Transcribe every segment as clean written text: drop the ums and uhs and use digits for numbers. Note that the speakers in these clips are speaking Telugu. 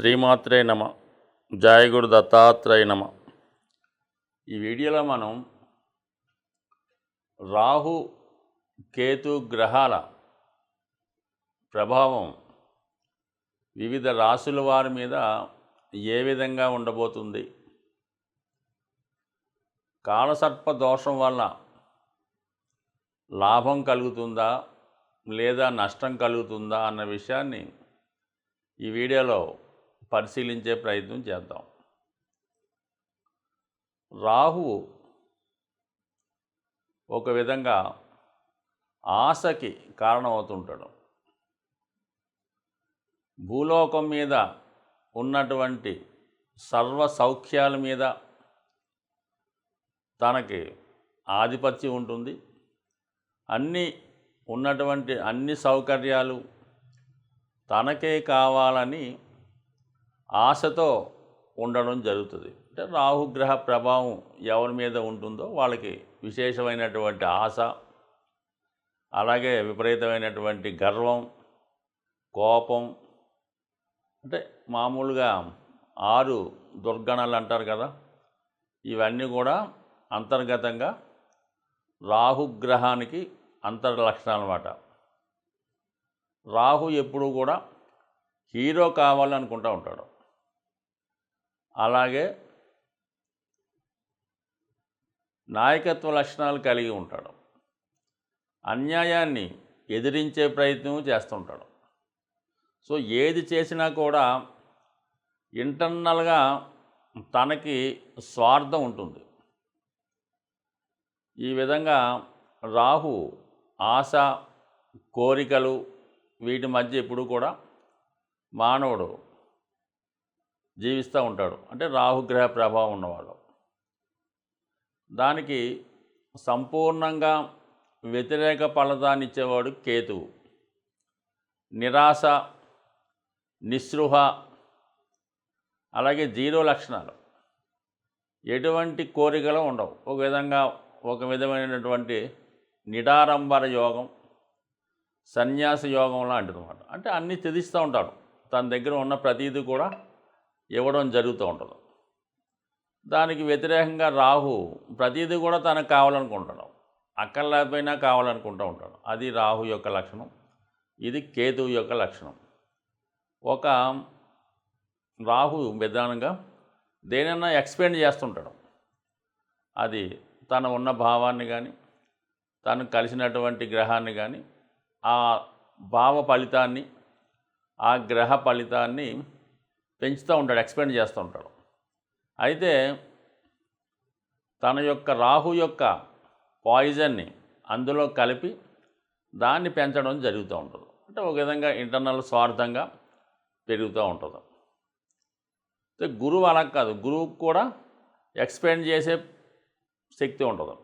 శ్రీమాత్రే నమ. జయ గురు దత్తాత్రేయ నమ. ఈ వీడియోలో మనం రాహు కేతు గ్రహాల ప్రభావం వివిధ రాశుల వారి మీద ఏ విధంగా ఉండబోతుంది, కాలసర్ప దోషం వల్ల లాభం కలుగుతుందా లేదా నష్టం కలుగుతుందా అన్న విషయాన్ని ఈ వీడియోలో పరిశీలించే ప్రయత్నం చేద్దాం. రాహువు ఒక విధంగా ఆశకి కారణమవుతుంటాడు. భూలోకం మీద ఉన్నటువంటి సర్వ సౌఖ్యాల మీద తనకి ఆధిపత్యం ఉంటుంది. ఉన్నటువంటి అన్ని సౌకర్యాలు తనకే కావాలని ఆశతో ఉండడం జరుగుతుంది. అంటే రాహుగ్రహ ప్రభావం ఎవరి మీద ఉంటుందో వాళ్ళకి విశేషమైనటువంటి ఆశ, అలాగే విపరీతమైనటువంటి గర్వం, కోపం, అంటే మామూలుగా 6 దుర్గణాలు అంటారు కదా, ఇవన్నీ కూడా అంతర్గతంగా రాహుగ్రహానికి అంతర్లక్షణాలు అన్నమాట. రాహు ఎప్పుడూ కూడా హీరో కావాలనుకుంటూ ఉంటాడు. అలాగే నాయకత్వ లక్షణాలు కలిగి ఉంటాడు. అన్యాయాన్ని ఎదిరించే ప్రయత్నం చేస్తుంటాడు. సో ఏది చేసినా కూడా ఇంటర్నల్గా తనకి స్వార్థం ఉంటుంది. ఈ విధంగా రాహు ఆశ, కోరికలు వీటి మధ్య ఎప్పుడు కూడా మానవుడు జీవిస్తూ ఉంటాడు. అంటే రాహుగ్రహ ప్రభావం ఉన్నవాడు. దానికి సంపూర్ణంగా వ్యతిరేక ఫలితాన్ని ఇచ్చేవాడు కేతువు. నిరాశ, నిస్పృహ, అలాగే 0 లక్షణాలు, ఎటువంటి కోరికలు ఉండవు. ఒక విధమైనటువంటి నిడారంబర యోగం, సన్యాస యోగం లాంటిది అన్నమాట. అంటే అన్నీ త్యజిస్తూ ఉంటాడు. తన దగ్గర ఉన్న ప్రతీది కూడా ఇవ్వడం జరుగుతూ ఉంటుంది. దానికి వ్యతిరేకంగా రాహు ప్రతీది కూడా తనకు కావాలనుకుంటాడు. అక్కర్లేకపోయినా కావాలనుకుంటూ ఉంటాడు. అది రాహు యొక్క లక్షణం. ఇది కేతువు యొక్క లక్షణం. ఒక రాహు విధానంగా దేనైనా ఎక్స్పెండ్ చేస్తుంటాడు. అది తన ఉన్న భావాన్ని కానీ, తను కలిసినటువంటి గ్రహాన్ని కానీ, ఆ భావ ఫలితాన్ని, ఆ గ్రహ ఫలితాన్ని పెంచుతూ ఉంటాడు, ఎక్స్పెండ్ చేస్తూ ఉంటాడు. అయితే తన యొక్క రాహు యొక్క పాయిజన్ని అందులో కలిపి దాన్ని పెంచడం జరుగుతూ ఉంటుంది. అంటే ఒక విధంగా ఇంటర్నల్ స్వార్థంగా పెరుగుతూ ఉంటుంది. గురువు అలా కాదు. గురువుకు కూడా ఎక్స్పెండ్ చేసే శక్తి ఉంటుంది.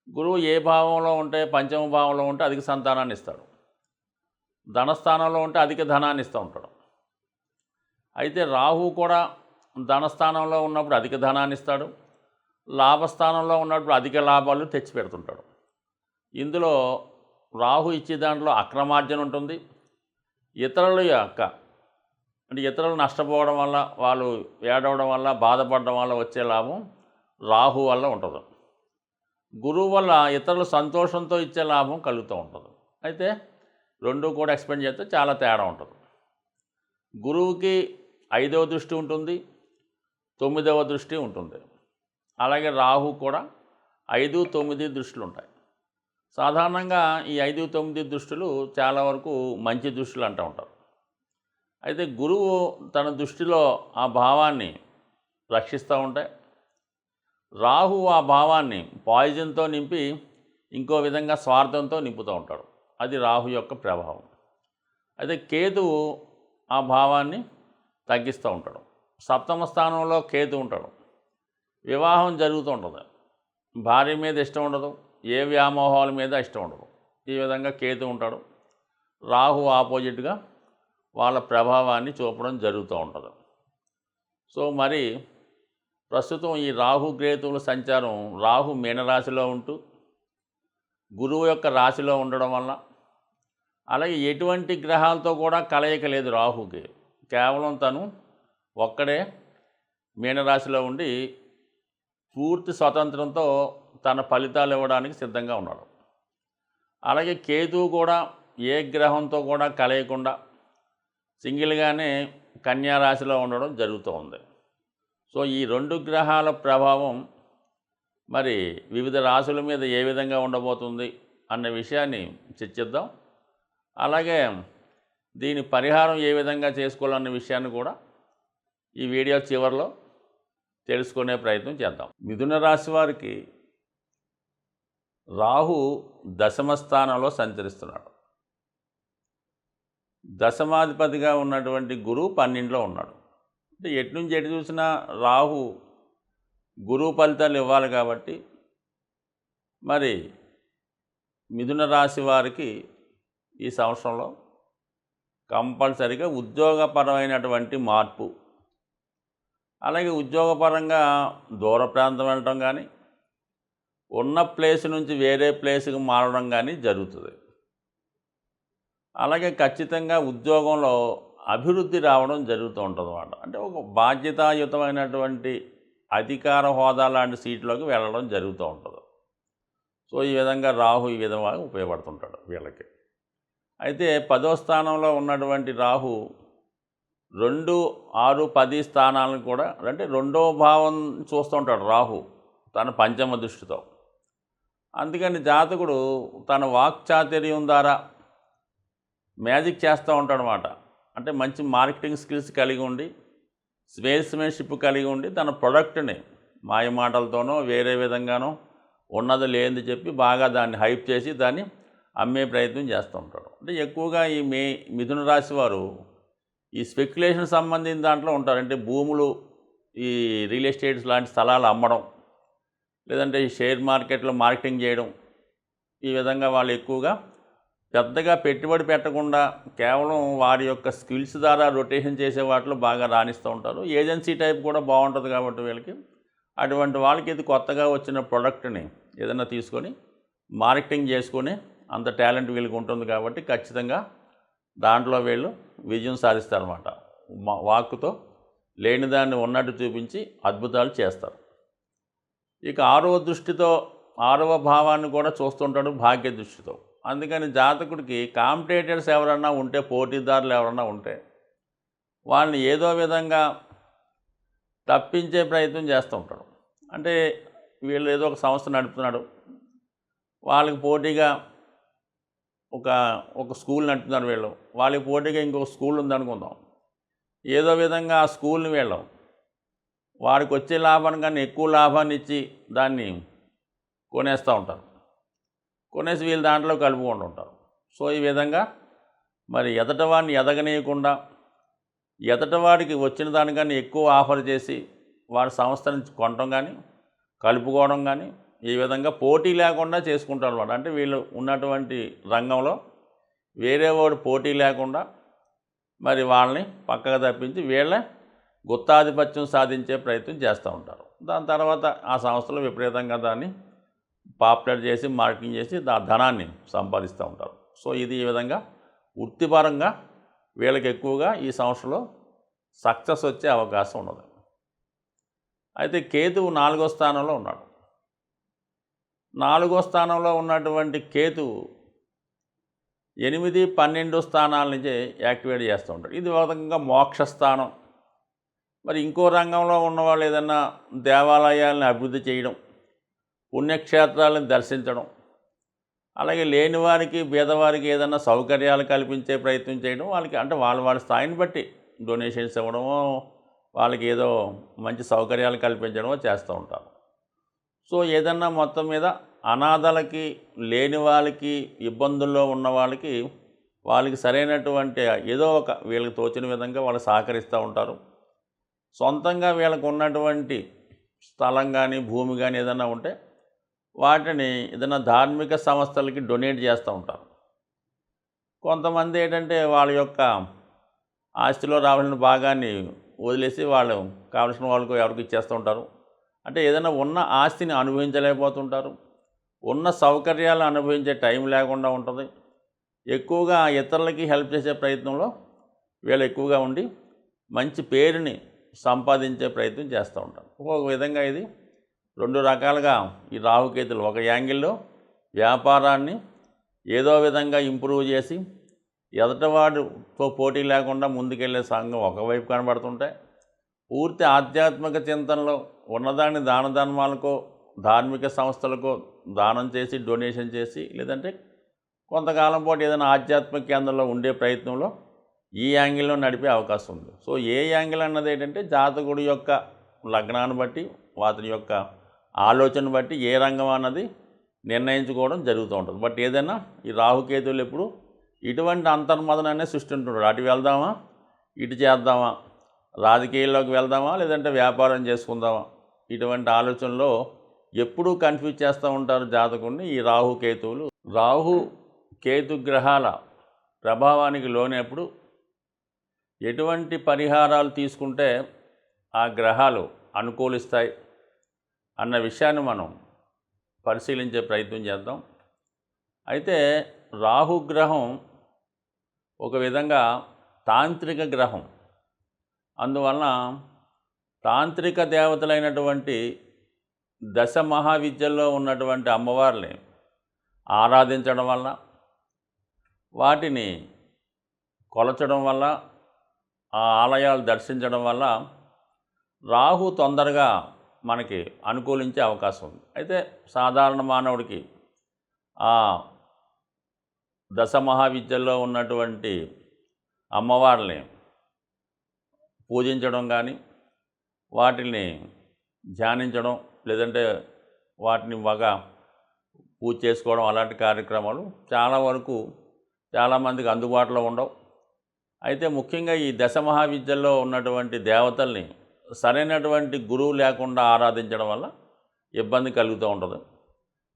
గురువు ఏ భావంలో ఉంటే, పంచమ భావంలో ఉంటే అధిక సంతానాన్ని ఇస్తాడు. ధనస్థానంలో ఉంటే అధిక ధనాన్ని ఇస్తూ ఉంటాడు. అయితే రాహు కూడా ధనస్థానంలో ఉన్నప్పుడు అధిక ధనాన్ని ఇస్తాడు. లాభస్థానంలో ఉన్నప్పుడు అధిక లాభాలు తెచ్చిపెడుతుంటాడు. ఇందులో రాహు ఇచ్చే దాంట్లో అక్రమార్జన ఉంటుంది. ఇతరుల యొక్క అంటే ఇతరులు నష్టపోవడం వల్ల, వాళ్ళు ఏడవడం వల్ల, బాధపడడం వల్ల వచ్చే లాభం రాహు వల్ల ఉంటుంది. గురువు వల్ల ఇతరులు సంతోషంతో ఇచ్చే లాభం కలుగుతూ ఉంటుంది. అయితే రెండు కూడా ఎక్స్పెండ్ చేస్తే చాలా తేడా ఉంటుంది. గురువుకి 5వ దృష్టి ఉంటుంది, 9వ దృష్టి ఉంటుంది. అలాగే రాహు కూడా 5, 9 దృష్టిలు ఉంటాయి. సాధారణంగా ఈ 5, 9 దృష్టిలు చాలా వరకు మంచి దృష్టిలు అంటూ ఉంటారు. అయితే గురువు తన దృష్టిలో ఆ భావాన్ని రక్షిస్తూ ఉంటే, రాహు ఆ భావాన్ని పాయిజన్తో నింపి ఇంకో విధంగా స్వార్థంతో నింపుతూ ఉంటాడు. అది రాహు యొక్క ప్రభావం. అయితే కేతువు ఆ భావాన్ని తగ్గిస్తూ ఉంటాడు. 7వ స్థానంలో కేతు ఉంటాడు. వివాహం జరుగుతూ ఉంటుంది. భార్య మీద ఇష్టం ఉండదు, ఏ వ్యామోహాల మీద ఇష్టం ఉండదు. ఈ విధంగా కేతు ఉంటాడు. రాహు ఆపోజిట్గా వాళ్ళ ప్రభావాన్ని చూపడం జరుగుతూ ఉంటుంది. సో మరి ప్రస్తుతం ఈ రాహు కేతువుల సంచారం, రాహు మీనరాశిలో ఉంటూ గురువు యొక్క రాశిలో ఉండడం వల్ల, అలాగే ఎటువంటి గ్రహాలతో కూడా కలయిక లేదు రాహుకి. కేవలం తను ఒక్కడే మీనరాశిలో ఉండి పూర్తి స్వతంత్రంతో తన ఫలితాలు ఇవ్వడానికి సిద్ధంగా ఉన్నాడు. అలాగే కేతువు కూడా ఏ గ్రహంతో కూడా కలయకుండా సింగిల్గానే కన్యా రాశిలో ఉండడం జరుగుతూ ఉంది. సో ఈ 2 గ్రహాల ప్రభావం మరి వివిధ రాశుల మీద ఏ విధంగా ఉండబోతుంది అన్న విషయాన్ని చర్చిద్దాం. అలాగే దీని పరిహారం ఏ విధంగా చేసుకోవాలన్న విషయాన్ని కూడా ఈ వీడియో చివరిలో తెలుసుకునే ప్రయత్నం చేద్దాం. మిథున రాశి వారికి రాహు దశమ స్థానంలో సంచరిస్తున్నాడు. దశమాధిపతిగా ఉన్నటువంటి గురువు 12లో ఉన్నాడు. అంటే ఎటు నుంచి ఎటు చూసినా రాహు గురువు ఫలితాలు ఇవ్వాలి కాబట్టి మరి మిథున రాశి వారికి ఈ సంవత్సరంలో కంపల్సరిగా ఉద్యోగపరమైనటువంటి మార్పు, అలాగే ఉద్యోగపరంగా దూర ప్రాంతం వెళ్ళటం కానీ ఉన్న ప్లేస్ నుంచి వేరే ప్లేస్కి మారడం కానీ జరుగుతుంది. అలాగే ఖచ్చితంగా ఉద్యోగంలో అభివృద్ధి రావడం జరుగుతూ ఉంటుంది అన్నమాట. అంటే ఒక బాధ్యతాయుతమైనటువంటి అధికార హోదా లాంటి సీట్లోకి వెళ్ళడం జరుగుతూ ఉంటుంది. సో ఈ విధంగా రాహు ఈ విధంగా ఉపయోగపడుతుంటాడు వీళ్ళకి. అయితే 10వ స్థానంలో ఉన్నటువంటి రాహు 2, 6, 10 స్థానాలను కూడా అంటే 2వ భావం చూస్తుంటాడు రాహు తన పంచమ దృష్టితో. అందుకని జాతకుడు తన వాక్చాతుర్యం ద్వారా మ్యాజిక్ చేస్తూ ఉంటాడనమాట. అంటే మంచి మార్కెటింగ్ స్కిల్స్ కలిగి ఉండి సేల్స్మెన్షిప్ కలిగి ఉండి తన ప్రొడక్ట్ని మాయ మాటలతోనో వేరే విధంగానో ఉన్నది లేనిది చెప్పి బాగా దాన్ని హైప్ చేసి దాన్ని అమ్మే ప్రయత్నం చేస్తూ ఉంటాడు. అంటే ఎక్కువగా ఈ మిథున రాశి వారు ఈ స్పెక్యులేషన్ సంబంధించిన దాంట్లో ఉంటారు. అంటే భూములు, ఈ రియల్ ఎస్టేట్స్ లాంటి స్థలాలు అమ్మడం, లేదంటే ఈ షేర్ మార్కెట్లో మార్కెటింగ్ చేయడం, ఈ విధంగా వాళ్ళు ఎక్కువగా పెద్దగా పెట్టుబడి పెట్టకుండా కేవలం వారి యొక్క స్కిల్స్ ద్వారా రొటేషన్ చేసే వాటిలో బాగా రాణిస్తూ ఉంటారు. ఏజెన్సీ టైప్ కూడా బాగుంటుంది కాబట్టి వీళ్ళకి అటువంటి వాళ్ళకి ఇది కొత్తగా వచ్చిన ప్రోడక్ట్ని ఏదైనా తీసుకొని మార్కెటింగ్ చేసుకొని అంత టాలెంట్ వీళ్ళకి ఉంటుంది కాబట్టి ఖచ్చితంగా దాంట్లో వీళ్ళు విజయం సాధిస్తారన్నమాట. వాక్కుతో లేని దాన్ని ఉన్నట్టు చూపించి అద్భుతాలు చేస్తారు. ఇక 6వ దృష్టితో 6వ భావాన్ని కూడా చూస్తుంటాడు భాగ్య దృష్టితో. అందుకని జాతకుడికి కాంపిటేటర్స్ ఎవరన్నా ఉంటే, పోటీదారులు ఎవరన్నా ఉంటే వాళ్ళని ఏదో విధంగా తప్పించే ప్రయత్నం చేస్తూ ఉంటాడు. అంటే వీళ్ళు ఏదో ఒక సంస్థ నడుపుతున్నాడు, వాళ్ళకి పోటీగా ఒక స్కూల్ నడుపుతున్నారు వీళ్ళు, వాళ్ళకి పోటీగా ఇంకొక స్కూల్ ఉందనుకుందాం. ఏదో విధంగా ఆ స్కూల్ని వీళ్ళం వారికి వచ్చే లాభాన్ని కానీ ఎక్కువ లాభాన్ని ఇచ్చి దాన్ని కొనేస్తూ ఉంటారు. కొనేసి వీళ్ళు దాంట్లో కలుపుకుంటూ ఉంటారు. సో ఈ విధంగా మరి ఎదటవాడిని ఎదగనీయకుండా ఎదటవాడికి వచ్చిన దానికన్నా ఎక్కువ ఆఫర్ చేసి వాడి సంస్థని కొనడం కానీ కలుపుకోవడం కానీ ఈ విధంగా పోటీ లేకుండా చేసుకుంటారు అన్నమాట. అంటే వీళ్ళు ఉన్నటువంటి రంగంలో వేరే వాడు పోటీ లేకుండా మరి వాళ్ళని పక్కగా తప్పించి వీళ్ళే గుత్తాధిపత్యం సాధించే ప్రయత్నం చేస్తూ ఉంటారు. దాని తర్వాత ఆ సంస్థలో విపరీతంగా దాన్ని పాపులర్ చేసి మార్కెటింగ్ చేసి ధనాన్ని సంపాదిస్తూ ఉంటారు. సో ఇది ఈ విధంగా వృత్తిపరంగా వీళ్ళకి ఎక్కువగా ఈ సంవత్సరంలో సక్సెస్ వచ్చే అవకాశం ఉన్నది. అయితే కేతువు 4వ స్థానంలో ఉన్నాడు. 4వ స్థానంలో ఉన్నటువంటి కేతువు 8, 12 స్థానాల నుంచి యాక్టివేట్ చేస్తూ ఉంటాడు. ఇది ఒక విధంగా మోక్షస్థానం. మరి ఇంకో రంగంలో ఉన్నవాళ్ళు ఏదన్నా దేవాలయాలను అభివృద్ధి చేయడం, పుణ్యక్షేత్రాలను దర్శించడం, అలాగే లేని వారికి పేదవారికి ఏదైనా సౌకర్యాలు కల్పించే ప్రయత్నం చేయడం, వాళ్ళకి అంటే వాళ్ళ స్థాయిని బట్టి డొనేషన్స్ ఇవ్వడమో వాళ్ళకి ఏదో మంచి సౌకర్యాలు కల్పించడమో చేస్తూ ఉంటారు. సో ఏదన్నా మొత్తం మీద అనాథలకి, లేని వాళ్ళకి, ఇబ్బందుల్లో ఉన్న వాళ్ళకి సరైనటువంటి ఏదో ఒక వీళ్ళకి తోచిన విధంగా వాళ్ళు సహకరిస్తూ ఉంటారు. సొంతంగా వీళ్ళకు ఉన్నటువంటి స్థలం కానీ భూమి కానీ ఏదైనా ఉంటే వాటిని ఏదైనా ధార్మిక సంస్థలకి డొనేట్ చేస్తూ ఉంటారు. కొంతమంది ఏంటంటే వాళ్ళ యొక్క ఆస్తిలో రావాల్సిన భాగాన్ని వదిలేసి వాళ్ళు కావాల్సిన వాళ్ళకు ఎవరికి ఇచ్చేస్తూ ఉంటారు. అంటే ఏదైనా ఉన్న ఆస్తిని అనుభవించలేకపోతుంటారు, ఉన్న సౌకర్యాలు అనుభవించే టైం లేకుండా ఉంటుంది. ఎక్కువగా ఇతరులకి హెల్ప్ చేసే ప్రయత్నంలో వీళ్ళు ఎక్కువగా ఉండి మంచి పేరుని సంపాదించే ప్రయత్నం చేస్తూ ఉంటారు. ఒక విధంగా ఇది 2 రకాలుగా ఈ రాహుకేతులు ఒక యాంగిల్లో వ్యాపారాన్ని ఏదో విధంగా ఇంప్రూవ్ చేసి ఎదటివాడితో పోటీ లేకుండా ముందుకెళ్ళే సంఘం ఒకవైపు కనబడుతుంటే, పూర్తి ఆధ్యాత్మిక చింతనలో ఉన్నదాన్ని దాన ధర్మాలకో ధార్మిక సంస్థలకో దానం చేసి డొనేషన్ చేసి లేదంటే కొంతకాలం పాటు ఏదైనా ఆధ్యాత్మిక కేంద్రంలో ఉండే ప్రయత్నంలో ఈ యాంగిల్లో నడిపే అవకాశం ఉంది. సో ఏ యాంగిల్ అన్నది ఏంటంటే జాతకుడి యొక్క లగ్నాన్ని బట్టి అతని యొక్క ఆలోచన బట్టి ఏ రంగం అన్నది నిర్ణయించుకోవడం జరుగుతూ ఉంటుంది. బట్ ఏదైనా ఈ రాహుకేతువులు ఎప్పుడు ఇటువంటి అంతర్మదనాన్ని సృష్టింటున్నాడు. అటు వెళ్దామా, ఇటు చేద్దామా, రాజకీయాల్లోకి వెళ్దామా, లేదంటే వ్యాపారం చేసుకుందామా, ఇటువంటి ఆలోచనలో ఎప్పుడూ కన్ఫ్యూజ్ చేస్తూ ఉంటారు జాతకుడిని ఈ రాహుకేతువులు. రాహు కేతు గ్రహాల ప్రభావానికి లోనప్పుడు ఎటువంటి పరిహారాలు తీసుకుంటే ఆ గ్రహాలు అనుకూలిస్తాయి అన్న విషయాన్ని మనం పరిశీలించే ప్రయత్నం చేద్దాం. అయితే రాహుగ్రహం ఒక విధంగా తాంత్రిక గ్రహం. అందువలన తాంత్రిక దేవతలైనటువంటి దశ మహావిద్యల్లో ఉన్నటువంటి అమ్మవారిని ఆరాధించడం వల్ల, వాటిని కొలచడం వల్ల, ఆ ఆలయాలు దర్శించడం వల్ల రాహు తొందరగా మనకి అనుకూలించే అవకాశం ఉంది. అయితే సాధారణ మానవుడికి ఆ దశ మహావిద్యల్లో ఉన్నటువంటి అమ్మవారిని పూజించడం కానీ, వాటిని ధ్యానించడం లేదంటే వాటిని బాగా పూజ చేసుకోవడం అలాంటి కార్యక్రమాలు చాలా వరకు చాలామందికి అందుబాటులో ఉండవు. అయితే ముఖ్యంగా ఈ దశ మహావిద్యల్లో ఉన్నటువంటి దేవతల్ని సరైనటువంటి గురువు లేకుండా ఆరాధించడం వల్ల ఇబ్బంది కలుగుతూ ఉంటుంది.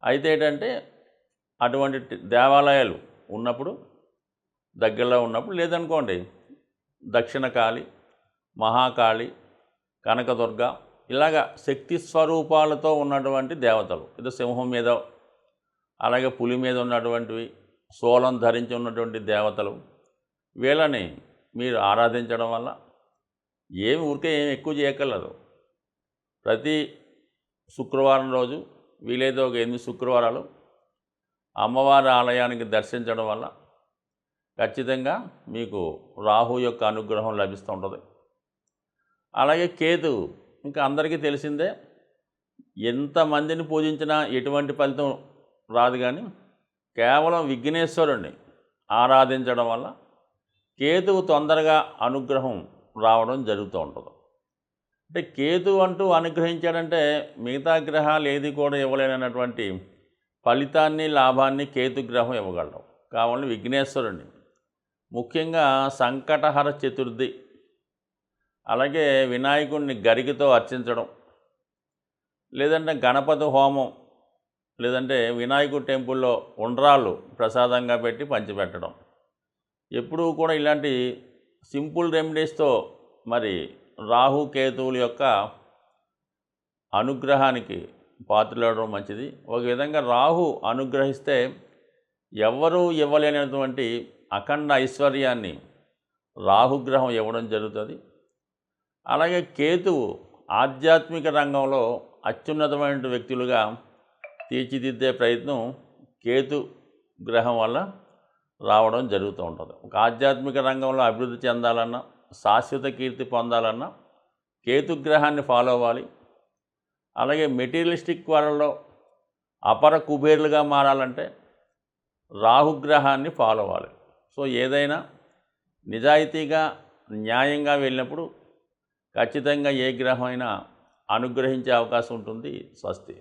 అయితే ఏంటంటే అటువంటి దేవాలయాలు ఉన్నప్పుడు దగ్గరలో ఉన్నప్పుడు లేదనుకోండి దక్షిణ కాళి, మహాకాళి, కనకదుర్గ ఇలాగా శక్తి స్వరూపాలతో ఉన్నటువంటి దేవతలు, ఇది సింహం మీద అలాగే పులి మీద ఉన్నటువంటివి, శూలం ధరించి ఉన్నటువంటి దేవతలు, వీళ్ళని మీరు ఆరాధించడం వల్ల ఏమి ఎక్కువ చేయక్కర్లేదు. ప్రతి శుక్రవారం రోజు వీలైతే ఒక 8 శుక్రవారాలు అమ్మవారి ఆలయానికి దర్శించడం వల్ల ఖచ్చితంగా మీకు రాహు యొక్క అనుగ్రహం లభిస్తూ ఉంటుంది. అలాగే కేతు ఇంకా అందరికీ తెలిసిందే, ఎంతమందిని పూజించినా ఎటువంటి ఫలితం రాదు. కానీ కేవలం విఘ్నేశ్వరుణ్ణి ఆరాధించడం వల్ల కేతువు తొందరగా అనుగ్రహం రావడం జరుగుతూ ఉంటుంది. అంటే కేతు అంటూ అనుగ్రహించాడంటే మిగతా గ్రహాలు ఏది కూడా ఇవ్వలేనటువంటి ఫలితాన్ని లాభాన్ని కేతు గ్రహం ఇవ్వగలడం. కావాలని విఘ్నేశ్వరుణ్ణి ముఖ్యంగా సంకటహర చతుర్థి అలాగే వినాయకుడిని గరికతో అర్చించడం, లేదంటే గణపతి హోమం, లేదంటే వినాయకుడి టెంపుల్లో ఉండ్రాళ్ళు ప్రసాదంగా పెట్టి పంచిపెట్టడం, ఎప్పుడూ కూడా ఇలాంటి సింపుల్ రెమెడీస్తో మరి రాహు కేతువుల యొక్క అనుగ్రహానికి పాత్రలవడం మంచిది. ఒక విధంగా రాహు అనుగ్రహిస్తే ఎవ్వరూ ఇవ్వలేనటువంటి అఖండ ఐశ్వర్యాన్ని రాహుగ్రహం ఇవ్వడం జరుగుతుంది. అలాగే కేతువు ఆధ్యాత్మిక రంగంలో అత్యున్నతమైన వ్యక్తులుగా తీర్చిదిద్దే ప్రయత్నం కేతు గ్రహం వల్ల రావడం జరుగుతూ ఉంటుంది. ఒక ఆధ్యాత్మిక రంగంలో అభివృద్ధి చెందాలన్నా, శాశ్వత కీర్తి పొందాలన్నా కేతుగ్రహాన్ని ఫాలో అవ్వాలి. అలాగే మెటీరియలిస్టిక్ వరల్డ్లో అపర కుబేర్లుగా మారాలంటే రాహుగ్రహాన్ని ఫాలో అవ్వాలి. సో ఏదైనా నిజాయితీగా న్యాయంగా వెళ్ళినప్పుడు ఖచ్చితంగా ఏ గ్రహం అయినా అనుగ్రహించే అవకాశం ఉంటుంది. స్వస్తి.